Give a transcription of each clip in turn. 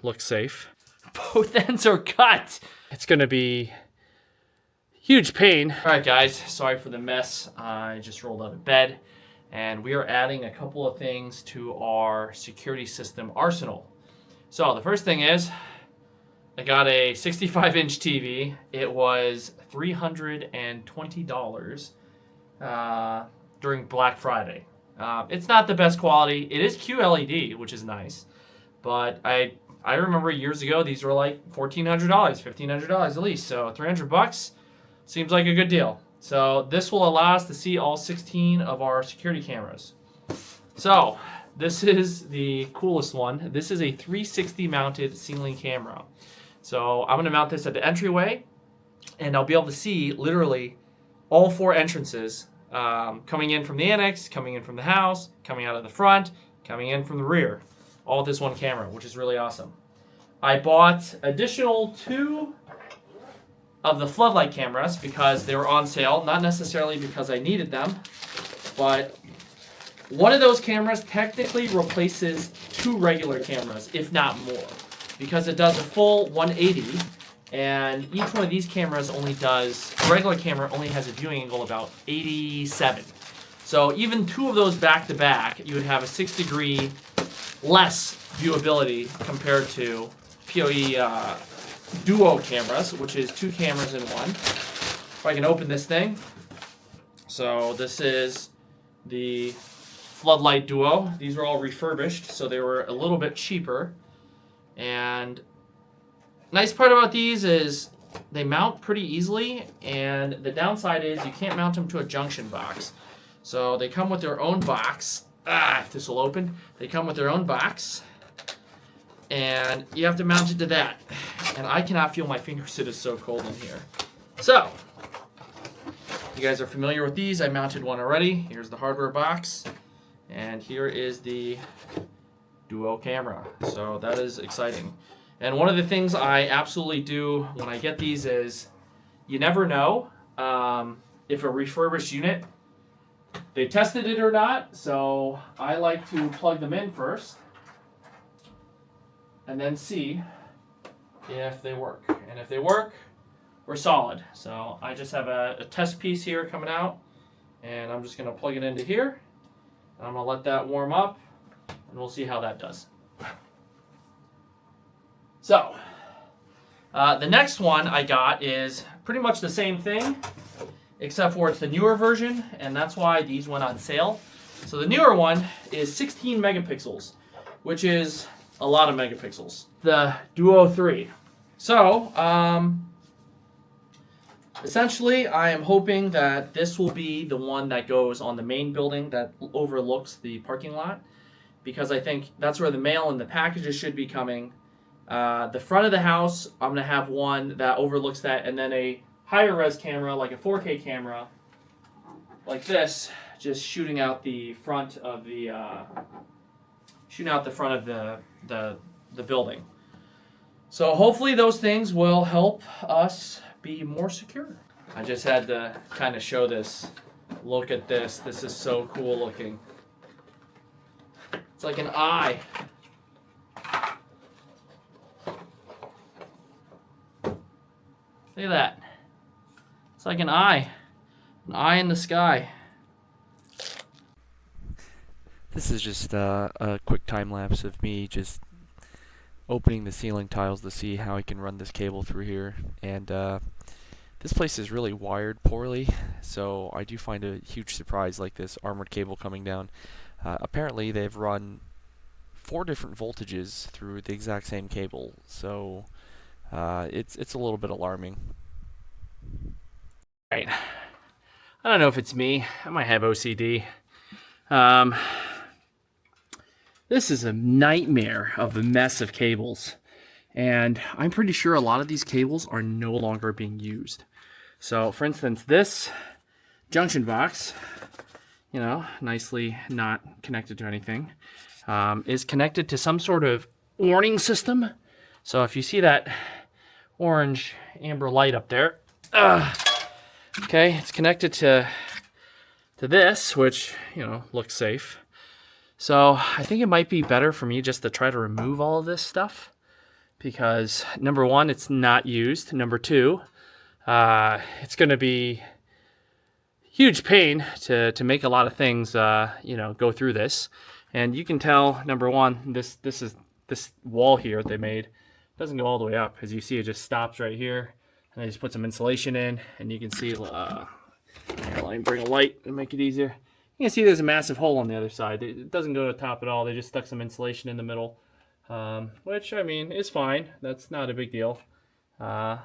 looks safe. Both ends are cut. It's gonna be huge pain. All right, guys, sorry for the mess. I just rolled out of bed, and we are adding a couple of things to our security system arsenal. So the first thing is, I got a 65-inch TV. It was $320 during Black Friday. It's not the best quality. It is QLED, which is nice, but I remember years ago these were like $1,400, $1,500 at least. So $300 seems like a good deal. So this will allow us to see all 16 of our security cameras. So this is the coolest one. This is a 360 mounted ceiling camera. So I'm going to mount this at the entryway, and I'll be able to see literally all 4 entrances coming in from the annex, coming in from the house, coming out of the front, coming in from the rear. All with this one camera, which is really awesome. I bought additional 2 of the floodlight cameras because they were on sale, not necessarily because I needed them, but one of those cameras technically replaces 2 regular cameras, if not more, because it does a full 180, and each one of these cameras only does, a regular camera only has a viewing angle about 87. So even 2 of those back to back, you would have a 6-degree less viewability compared to PoE Duo cameras, which is 2 cameras in one. If I can open this thing. So this is the Floodlight Duo. These are all refurbished, so they were a little bit cheaper. And nice part about these is they mount pretty easily, and the downside is you can't mount them to a junction box. So they come with their own box. If this will open. They come with their own box, and you have to mount it to that. And I cannot feel my fingers, it is so cold in here. So, you guys are familiar with these. I mounted one already. Here's the hardware box, and here is the Duo camera. So that is exciting. And one of the things I absolutely do when I get these is, you never know if a refurbished unit, they tested it or not, so I like to plug them in first and then see if they work. And if they work, we're solid. So I just have a test piece here coming out, and I'm just going to plug it into here, and I'm going to let that warm up, and we'll see how that does. So the next one I got is pretty much the same thing, except for it's the newer version, and that's why these went on sale. So the newer one is 16 megapixels, which is a lot of megapixels. The Duo 3. So, essentially, I am hoping that this will be the one that goes on the main building that overlooks the parking lot, because I think that's where the mail and the packages should be coming. The front of the house, I'm going to have one that overlooks that, and then a higher res camera, like a 4K camera, like this, just shooting out the front of the the building. So hopefully those things will help us be more secure. I just had to kind of show this. Look at this. This is so cool looking. It's like an eye. Look at that. It's like an eye in the sky. This is just a quick time lapse of me just opening the ceiling tiles to see how I can run this cable through here. And this place is really wired poorly, so I do find a huge surprise like this armored cable coming down. Apparently they've run 4 different voltages through the exact same cable, so it's a little bit alarming. Right. I don't know if it's me. I might have OCD. This is a nightmare of a mess of cables. And I'm pretty sure a lot of these cables are no longer being used. So, for instance, this junction box, you know, nicely not connected to anything, is connected to some sort of warning system. So if you see that orange amber light up there, okay, it's connected to this, which, you know, looks safe. So I think it might be better for me just to try to remove all of this stuff. because number one, it's not used. Number two, it's going to be huge pain to make a lot of things, go through this. And you can tell, number one, this wall here they made doesn't go all the way up. As you see, it just stops right here. And I just put some insulation in, and you can see, let me bring a light and make it easier. You can see there's a massive hole on the other side. It doesn't go to the top at all. They just stuck some insulation in the middle, which, I mean, is fine. That's not a big deal. I'm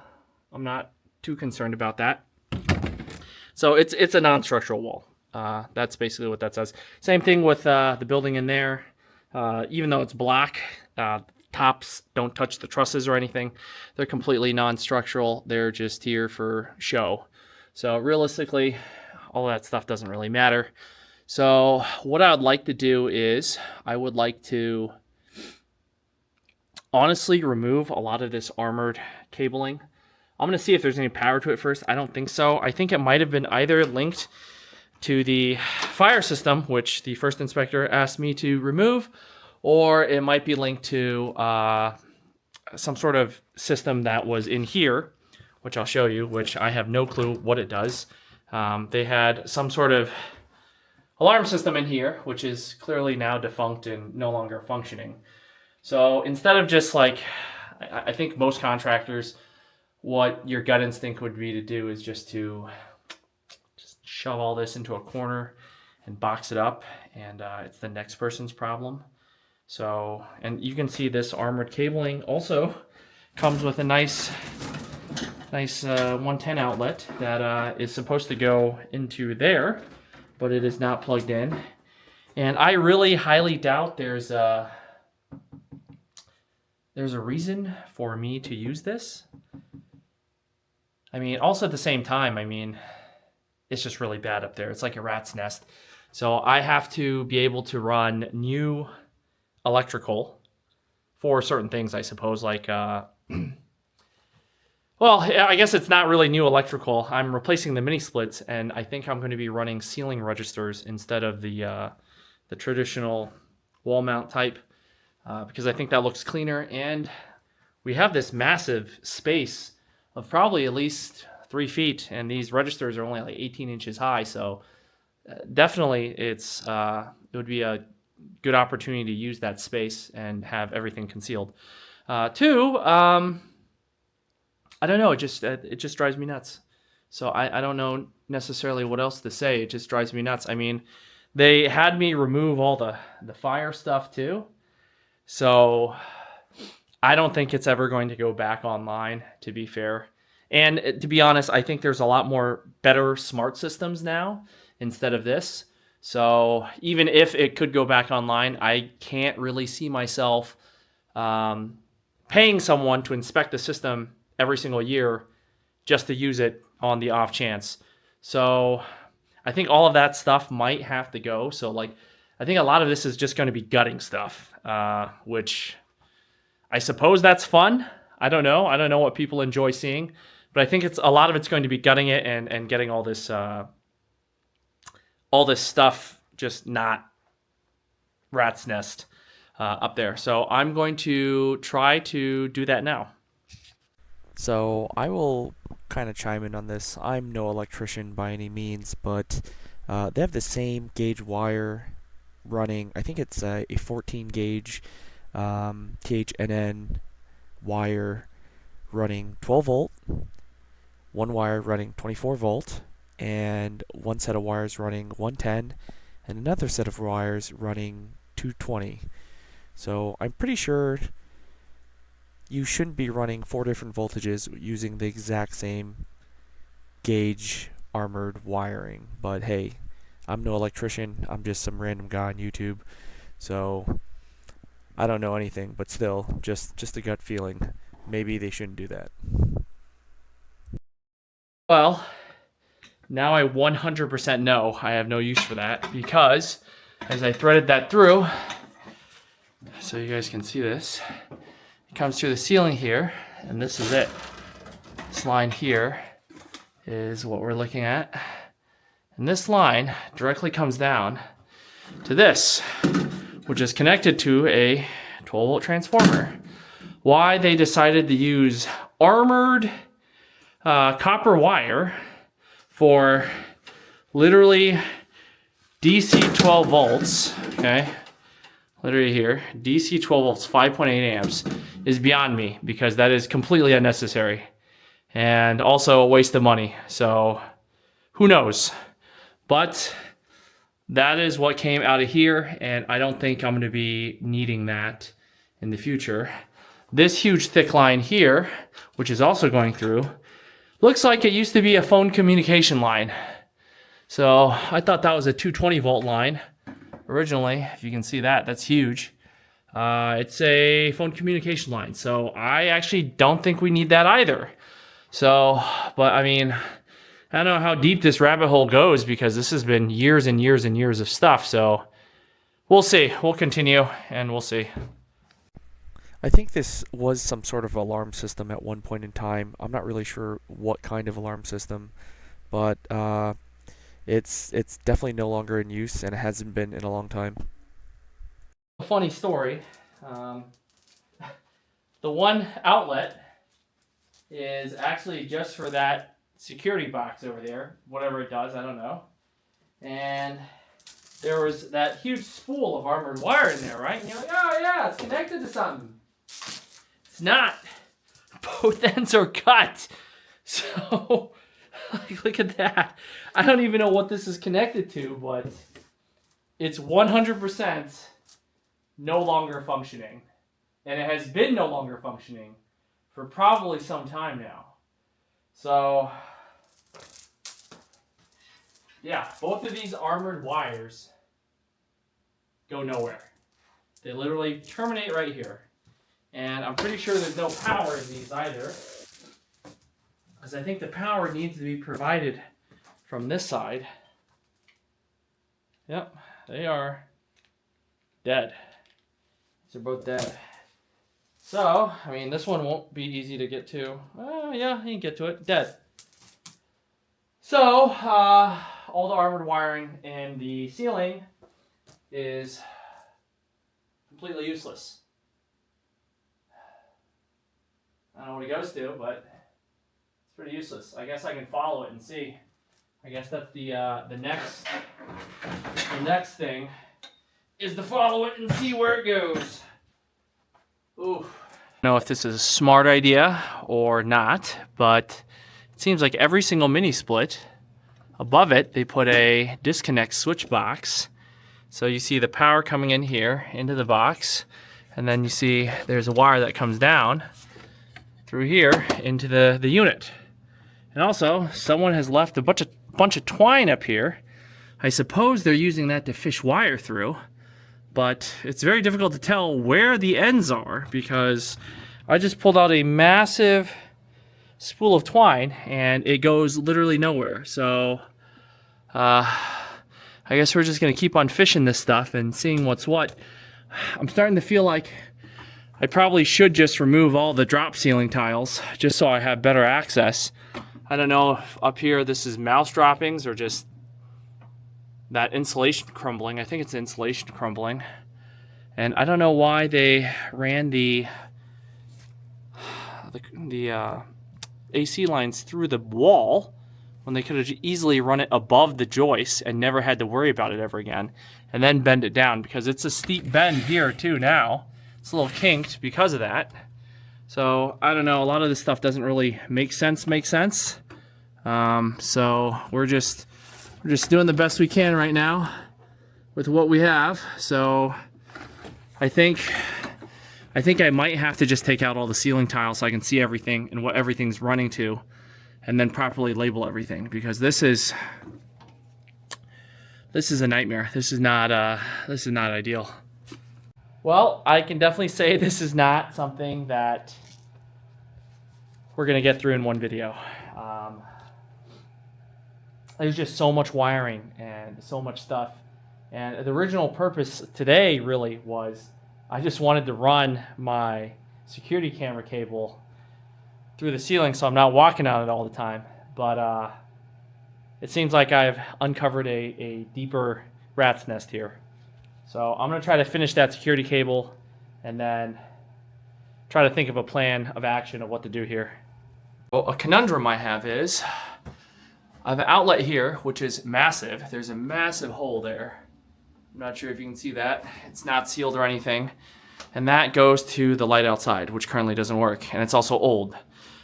not too concerned about that. So it's a non-structural wall. That's basically what that says. Same thing with the building in there. Even though it's black, tops don't touch the trusses or anything. They're completely non-structural. They're just here for show. So realistically, all that stuff doesn't really matter. So what I would like to do is I would like to honestly remove a lot of this armored cabling. I'm going to see if there's any power to it first. I don't think so. I think it might have been either linked to the fire system, which the first inspector asked me to remove, or it might be linked to some sort of system that was in here, which I'll show you, which I have no clue what it does. They had some sort of alarm system in here, which is clearly now defunct and no longer functioning. So instead of just like, I think most contractors, what your gut instinct would be to do is just shove all this into a corner and box it up, and it's the next person's problem. So, and you can see this armored cabling also comes with a nice 110 outlet that is supposed to go into there, but it is not plugged in. And I really highly doubt there's a reason for me to use this. I mean, also at the same time, I mean, it's just really bad up there. It's like a rat's nest. So I have to be able to run new electrical for certain things, I suppose, like, well, I guess it's not really new electrical. I'm replacing the mini splits, and I think I'm going to be running ceiling registers instead of the traditional wall mount type, because I think that looks cleaner, and we have this massive space of probably at least 3 feet, and these registers are only like 18 inches high, so definitely it would be a good opportunity to use that space and have everything concealed. Two, I don't know, it just drives me nuts. So I don't know necessarily what else to say. It just drives me nuts. I mean, they had me remove all the fire stuff too, so I don't think it's ever going to go back online, to be fair. And to be honest, I think there's a lot more better smart systems now instead of this. So even if it could go back online, I can't really see myself paying someone to inspect the system every single year just to use it on the off chance. So I think all of that stuff might have to go. So like, I think a lot of this is just going to be gutting stuff, which I suppose that's fun. I don't know. I don't know what people enjoy seeing, but I think a lot of it's going to be gutting it and getting all this stuff just not rat's nest up there. So I'm going to try to do that now. So I will kind of chime in on this. I'm no electrician by any means, but they have the same gauge wire running. I think it's a 14 gauge THNN wire running 12 volt, one wire running 24 volt, and one set of wires running 110, and another set of wires running 220. So I'm pretty sure you shouldn't be running 4 different voltages using the exact same gauge armored wiring. But hey, I'm no electrician. I'm just some random guy on YouTube. So I don't know anything, but still, just a gut feeling. Maybe they shouldn't do that. Well, now I 100% know I have no use for that, because as I threaded that through, so you guys can see this, it comes through the ceiling here, and this is it. This line here is what we're looking at. And this line directly comes down to this, which is connected to a 12 volt transformer. why they decided to use armored copper wire for literally DC 12 volts, okay? Literally here, DC 12 volts, 5.8 amps is beyond me because that is completely unnecessary and also a waste of money. So who knows? But that is what came out of here, and I don't think I'm going to be needing that in the future. This huge thick line here, which is also going through, looks like it used to be a phone communication line. So I thought that was a 220 volt line originally. If you can see that, that's huge. It's a phone communication line. So I actually don't think we need that either. So, but I mean, I don't know how deep this rabbit hole goes because this has been years and years and years of stuff. So we'll see. We'll continue and we'll see. I think this was some sort of alarm system at one point in time. I'm not really sure what kind of alarm system, but it's definitely no longer in use, and it hasn't been in a long time. A funny story. The one outlet is actually just for that security box over there, whatever it does, I don't know. And there was that huge spool of armored wire in there, right? And you're like, oh yeah, it's connected to something. It's not. Both ends are cut. So, like, look at that. I don't even know what this is connected to, but it's 100% no longer functioning. And it has been no longer functioning for probably some time now. So, yeah, both of these armored wires go nowhere. They literally terminate right here. And I'm pretty sure there's no power in these either, because I think the power needs to be provided from this side. Yep, they are dead. These are both dead. So, I mean, this one won't be easy to get to. Yeah, you can get to it. Dead. So, all the armored wiring in the ceiling is completely useless. I don't know what it goes to, but it's pretty useless. I guess I can follow it and see. I guess that's the next thing is to follow it and see where it goes. Ooh. I don't know if this is a smart idea or not, but it seems like every single mini split, above it, they put a disconnect switch box. So you see the power coming in here into the box, and then you see there's a wire that comes down through here into the unit. And also, someone has left a bunch of twine up here. I suppose they're using that to fish wire through, but it's very difficult to tell where the ends are because I just pulled out a massive spool of twine and it goes literally nowhere. So I guess we're just gonna keep on fishing this stuff and seeing what's what. I'm starting to feel like I probably should just remove all the drop ceiling tiles just so I have better access. I don't know if up here this is mouse droppings or just that insulation crumbling. I think it's insulation crumbling. And I don't know why they ran the AC lines through the wall when they could have easily run it above the joist and never had to worry about it ever again. And then bend it down because it's a steep bend here too now. It's a little kinked because of that. So I don't know, a lot of this stuff doesn't really make sense. So we're just doing the best we can right now with what we have. So I think I might have to just take out all the ceiling tiles so I can see everything and what everything's running to, and then properly label everything, because this is a nightmare. This is not ideal. Well, I can definitely say this is not something that we're gonna get through in one video. There's just so much wiring and so much stuff. And the original purpose today really was I just wanted to run my security camera cable through the ceiling so I'm not walking on it all the time. But it seems like I've uncovered a deeper rat's nest here. So I'm going to try to finish that security cable and then try to think of a plan of action of what to do here. Well, a conundrum I have is I have an outlet here, which is massive. There's a massive hole there. I'm not sure if you can see that. It's not sealed or anything. And that goes to the light outside, which currently doesn't work. And it's also old.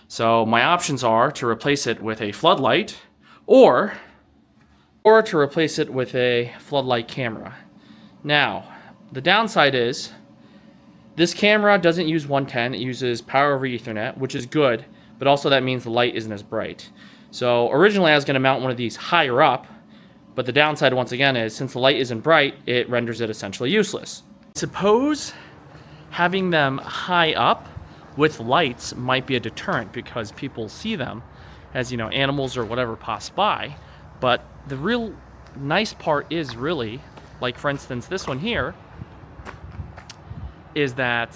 So my options are to replace it with a floodlight or to replace it with a floodlight camera. Now, the downside is this camera doesn't use 110. It uses power over Ethernet, which is good, but also that means the light isn't as bright. So originally I was going to mount one of these higher up, but the downside once again is since the light isn't bright, it renders it essentially useless. Suppose having them high up with lights might be a deterrent because people see them as, you know, animals or whatever pass by. But the real nice part is really, like for instance this one here, is that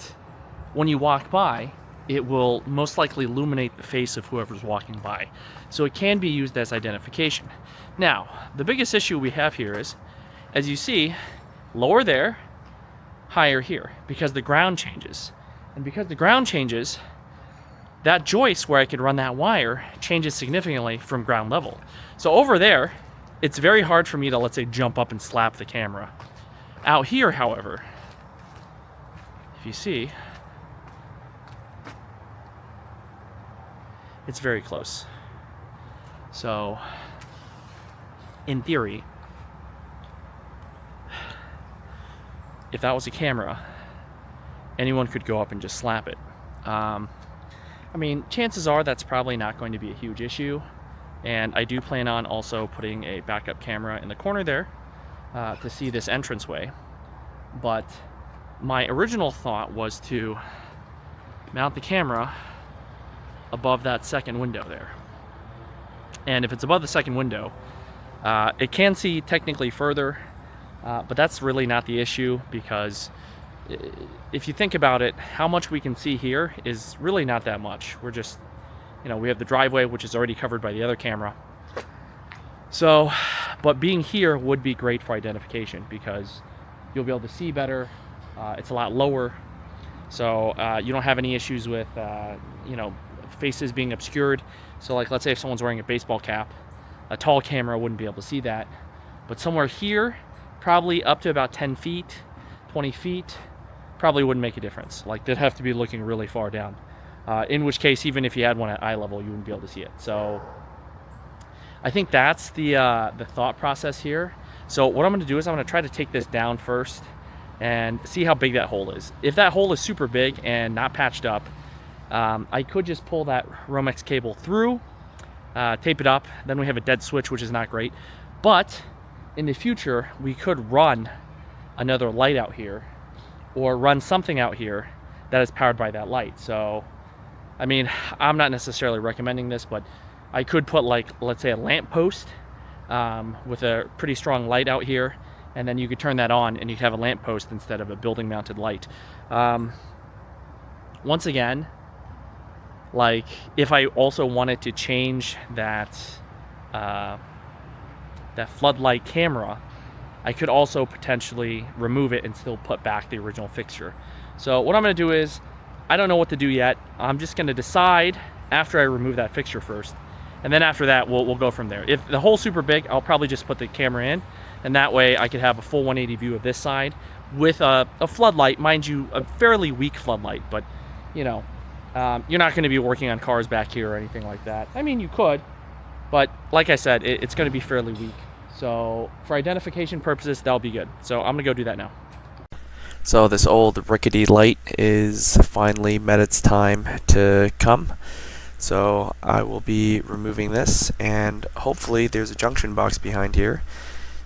when you walk by, it will most likely illuminate the face of whoever's walking by. So it can be used as identification. Now, the biggest issue we have here is, as you see, lower there, higher here, because the ground changes. And because the ground changes, that joist where I could run that wire changes significantly from ground level. So over there, it's very hard for me to, let's say, jump up and slap the camera. Out here, however, if you see, it's very close. So, in theory, if that was a camera, anyone could go up and just slap it. I mean, chances are that's probably not going to be a huge issue. And I do plan on also putting a backup camera in the corner there to see this entranceway. But my original thought was to mount the camera above that second window there. And if it's above the second window, it can see technically further, but that's really not the issue because if you think about it, how much we can see here is really not that much. We're just, you know, we have the driveway, which is already covered by the other camera. So, but being here would be great for identification because you'll be able to see better. It's a lot lower, so you don't have any issues with, you know, faces being obscured. So like, let's say if someone's wearing a baseball cap, a tall camera wouldn't be able to see that. But somewhere here, probably up to about 10 feet, 20 feet, probably wouldn't make a difference. Like, they'd have to be looking really far down. In which case, even if you had one at eye level, you wouldn't be able to see it. So I think that's the thought process here. So what I'm going to do is I'm going to try to take this down first and see how big that hole is. If that hole is super big and not patched up, I could just pull that Romex cable through, tape it up, then we have a dead switch, which is not great. But in the future, we could run another light out here or run something out here that is powered by that light. So, I mean, I'm not necessarily recommending this, but I could put, like, let's say a lamp post with a pretty strong light out here, and then you could turn that on and you'd have a lamp post instead of a building mounted light. Once again, like, if I also wanted to change that that floodlight camera, I could also potentially remove it and still put back the original fixture. So what I'm going to do is, I don't know what to do yet. I'm just going to decide after I remove that fixture first, and then after that we'll go from there. If the hole's super big, I'll probably just put the camera in, and that way I could have a full 180 view of this side with a floodlight, mind you, a fairly weak floodlight, but you know, you're not going to be working on cars back here or anything like that. I mean, you could, but like I said, it's going to be fairly weak. So for identification purposes, that'll be good. So I'm going to go do that now. So this old rickety light is finally met its time to come. So I will be removing this, and hopefully there's a junction box behind here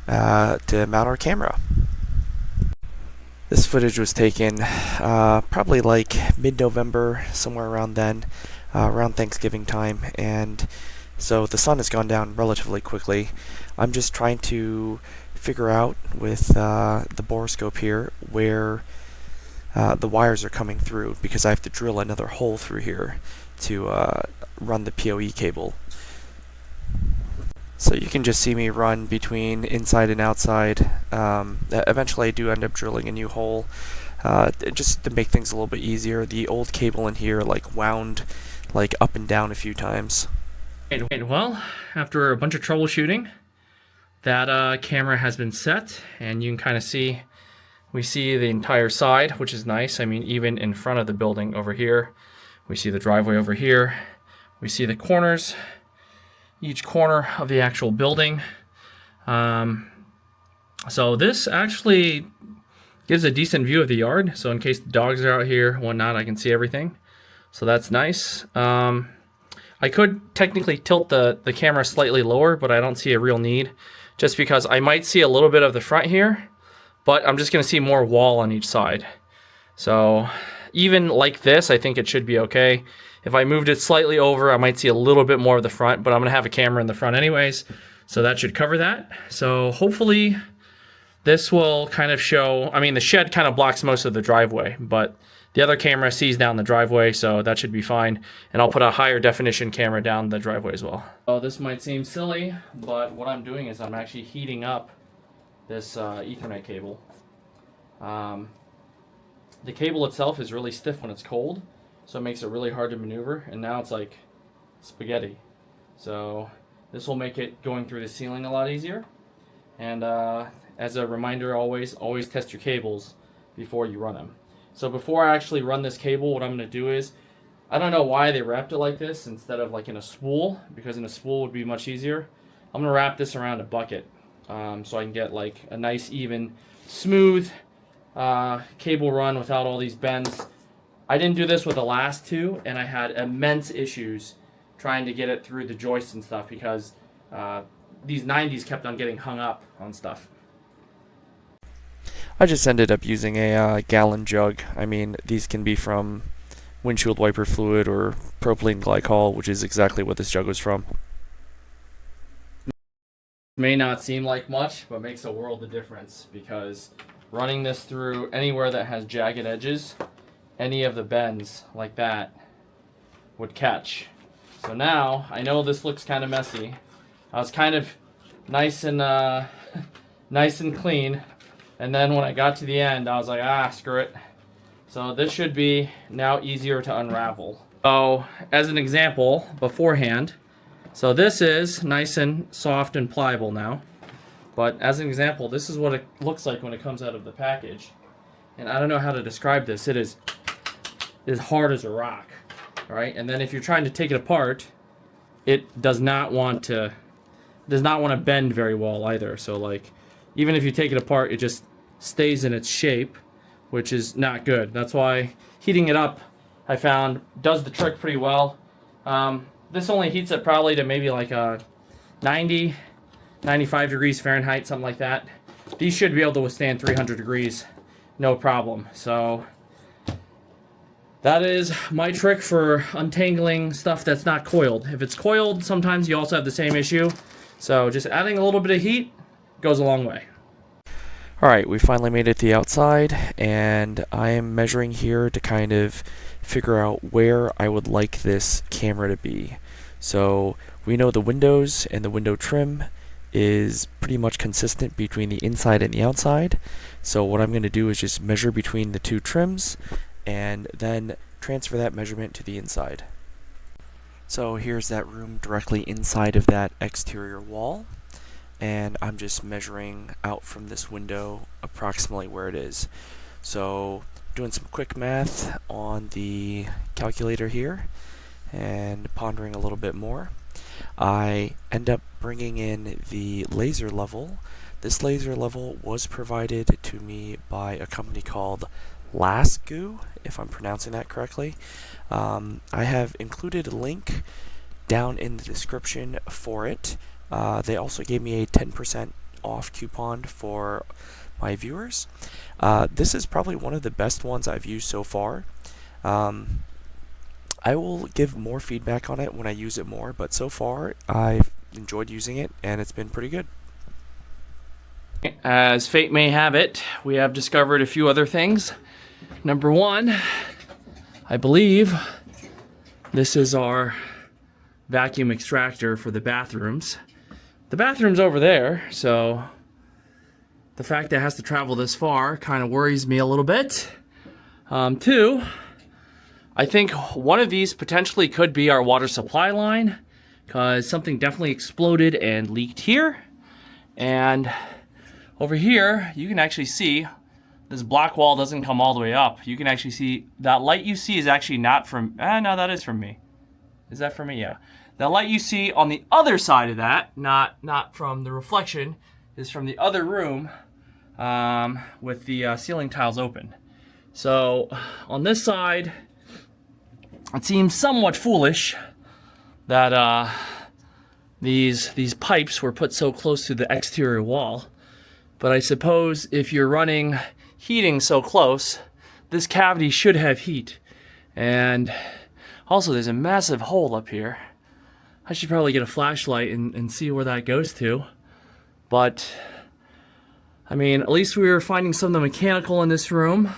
to mount our camera. This footage was taken probably like mid-November, somewhere around then, around Thanksgiving time, and so the sun has gone down relatively quickly. I'm just trying to figure out with the borescope here where the wires are coming through, because I have to drill another hole through here to run the PoE cable. So you can just see me run between inside and outside. Eventually I do end up drilling a new hole just to make things a little bit easier. The old cable in here like wound like up and down a few times. Well, after a bunch of troubleshooting, that camera has been set, and you can kind of see, we see the entire side, which is nice. I mean, even in front of the building over here, we see the driveway over here. We see the corners, each corner of the actual building. So this actually gives a decent view of the yard. So in case the dogs are out here, whatnot, I can see everything. So that's nice. I could technically tilt the camera slightly lower, but I don't see a real need, just because I might see a little bit of the front here, but I'm just gonna see more wall on each side. So even like this, I think it should be okay. If I moved it slightly over, I might see a little bit more of the front, but I'm gonna have a camera in the front anyways, so that should cover that. So hopefully this will kind of show, I mean, the shed kind of blocks most of the driveway, but the other camera sees down the driveway, so that should be fine. And I'll put a higher definition camera down the driveway as well. Oh, this might seem silly, but what I'm doing is I'm actually heating up this Ethernet cable. The cable itself is really stiff when it's cold, so it makes it really hard to maneuver, and now it's like spaghetti. So this will make it going through the ceiling a lot easier. And as a reminder, always test your cables before you run them. So before I actually run this cable, what I'm going to do is, I don't know why they wrapped it like this instead of like in a spool, because in a spool would be much easier. I'm going to wrap this around a bucket so I can get like a nice, even, smooth cable run without all these bends. I didn't do this with the last two, and I had immense issues trying to get it through the joists and stuff because these 90s kept on getting hung up on stuff. I just ended up using a gallon jug. I mean, these can be from windshield wiper fluid or propylene glycol, which is exactly what this jug was from. May not seem like much, but makes a world of difference, because running this through anywhere that has jagged edges, any of the bends like that would catch. So now, I know this looks kind of messy. I was kind of nice and clean. And then when I got to the end, I was like, screw it. So this should be now easier to unravel. So as an example, beforehand, so this is nice and soft and pliable now. But as an example, this is what it looks like when it comes out of the package. And I don't know how to describe this. It is as hard as a rock, right? And then if you're trying to take it apart, it does not want to bend very well either. So like, even if you take it apart, it just stays in its shape, which is not good. That's why heating it up, I found, does the trick pretty well. This only heats it probably to maybe like a 90, 95 degrees Fahrenheit, something like that. These should be able to withstand 300 degrees, no problem. So that is my trick for untangling stuff that's not coiled. If it's coiled, sometimes you also have the same issue. So just adding a little bit of heat goes a long way. Alright, we finally made it to the outside, and I am measuring here to kind of figure out where I would like this camera to be. So we know the windows and the window trim is pretty much consistent between the inside and the outside. So what I'm going to do is just measure between the two trims and then transfer that measurement to the inside. So here's that room directly inside of that exterior wall. And I'm just measuring out from this window approximately where it is. So doing some quick math on the calculator here and pondering a little bit more, I end up bringing in the laser level. This laser level was provided to me by a company called Lascaux, if I'm pronouncing that correctly. I have included a link down in the description for it. They also gave me a 10% off coupon for my viewers. This is probably one of the best ones I've used so far. I will give more feedback on it when I use it more, but so far I've enjoyed using it and it's been pretty good. As fate may have it, we have discovered a few other things. Number one, I believe this is our vacuum extractor for the bathrooms. The bathroom's over there, so the fact that it has to travel this far kind of worries me a little bit. Two, I think one of these potentially could be our water supply line, because something definitely exploded and leaked here. And over here, you can actually see this block wall doesn't come all the way up. You can actually see that light you see is actually not from, no, that is from me. Is that from me? Yeah. The light you see on the other side of that, not from the reflection, is from the other room with the ceiling tiles open. So on this side, it seems somewhat foolish that these pipes were put so close to the exterior wall. But I suppose if you're running heating so close, this cavity should have heat. And also there's a massive hole up here. I should probably get a flashlight and see where that goes to. But, I mean, at least we were finding some of the mechanical in this room.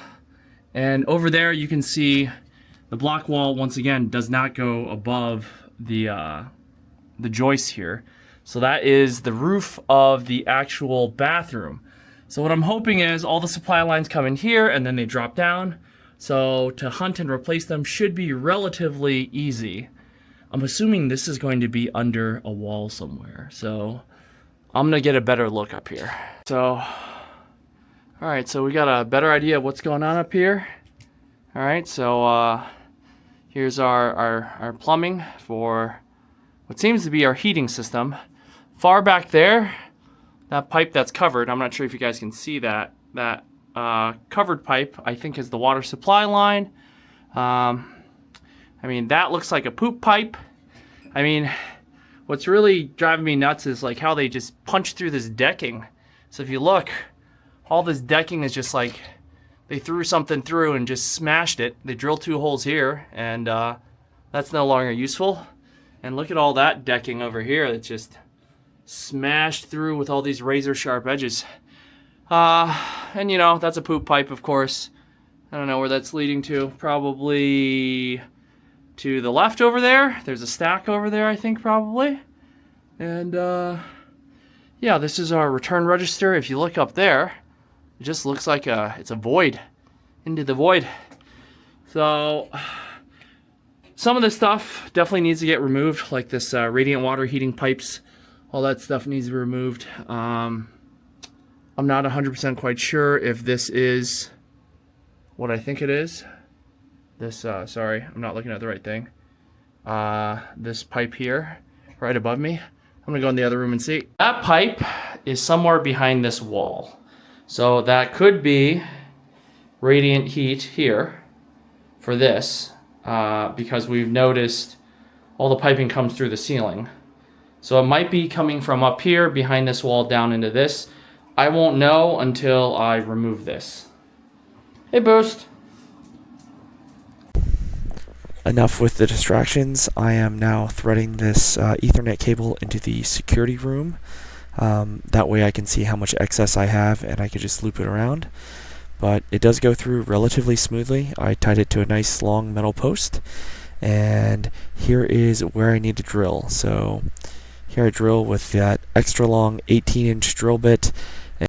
And over there you can see the block wall, once again, does not go above the joist here. So that is the roof of the actual bathroom. So what I'm hoping is all the supply lines come in here and then they drop down. So to hunt and replace them should be relatively easy. I'm assuming this is going to be under a wall somewhere. So I'm gonna get a better look up here. So, all right, so we got a better idea of what's going on up here. All right, so here's our plumbing for what seems to be our heating system. Far back there, that pipe that's covered, I'm not sure if you guys can see that covered pipe, I think is the water supply line. I mean, that looks like a poop pipe. I mean, what's really driving me nuts is like how they just punch through this decking. So if you look, all this decking is just like, they threw something through and just smashed it. They drilled 2 holes here, and that's no longer useful. And look at all that decking over here that's just smashed through with all these razor sharp edges. And you know, that's a poop pipe, of course. I don't know where that's leading to. Probably to the left over there. There's a stack over there, I think, probably. And yeah, this is our return register. If you look up there, it just looks like it's a void, into the void. So some of this stuff definitely needs to get removed, like this radiant water heating pipes. All that stuff needs to be removed. I'm not 100% quite sure if this is what I think it is. This, sorry, I'm not looking at the right thing. This pipe here, right above me. I'm gonna go in the other room and see. That pipe is somewhere behind this wall. So that could be radiant heat here for this, because we've noticed all the piping comes through the ceiling. So it might be coming from up here behind this wall down into this. I won't know until I remove this. Hey, Boost. Enough with the distractions. I am now threading this Ethernet cable into the security room. That way I can see how much excess I have and I could just loop it around. But it does go through relatively smoothly. I tied it to a nice long metal post. And here is where I need to drill. So here I drill with that extra long 18-inch drill bit. And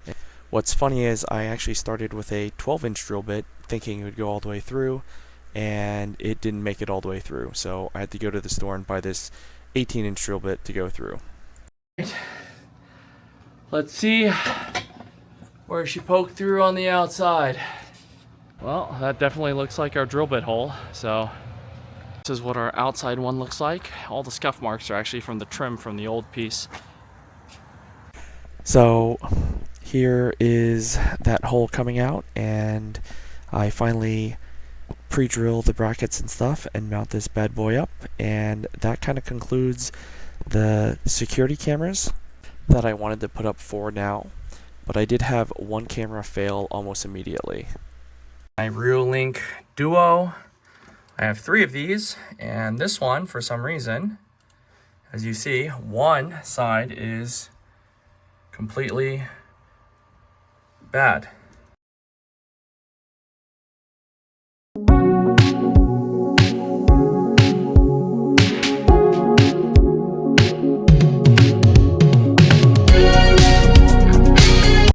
what's funny is I actually started with a 12-inch drill bit thinking it would go all the way through, and it didn't make it all the way through. So I had to go to the store and buy this 18-inch drill bit to go through. Let's see where she poked through on the outside. Well, that definitely looks like our drill bit hole. So this is what our outside one looks like. All the scuff marks are actually from the trim from the old piece. So here is that hole coming out, and I finally pre-drill the brackets and stuff and mount this bad boy up, and that kind of concludes the security cameras that I wanted to put up for now. But I did have one camera fail almost immediately. My Reolink Duo. I have 3 of these, and this one, for some reason, as you see, one side is completely bad.